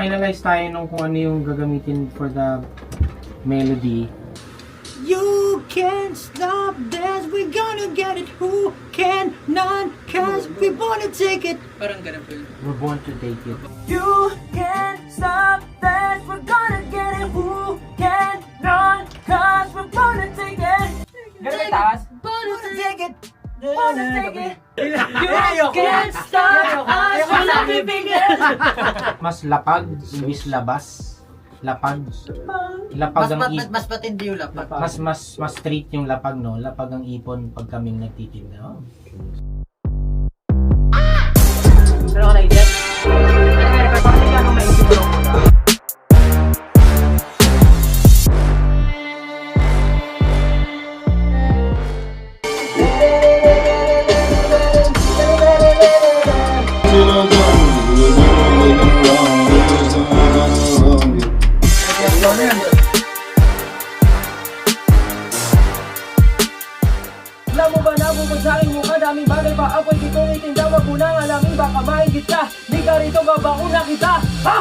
nag-finalize tayo nung kung ano yung gagamitin for the melody. You can't stop this, we're gonna get it. Who can none, cause we wanna take it. Parang ganun po yun. We're born to take it. You can't stop this, we're gonna get it. Who can none, cause we're gonna take it. Ganun ba yung taas? Wanna take it. Wanna take it. You can't stop us from living it. Mas lapag, imbis labas. Lapag. Lapag ang ipon. Mas matindi yung lapag. Mas straight yung lapag, no? Lapag ang ipon pag kaming nagtitinda. Oh. Ano ka na-idea? Bakit ka ako maisip mo? Alam mo ba na bukod sa aking mukha, daming bagay pa apoy ditong itinda. Wag mo nang alamin, baka maingit ka. Di ka rito, babauna kita. Ha?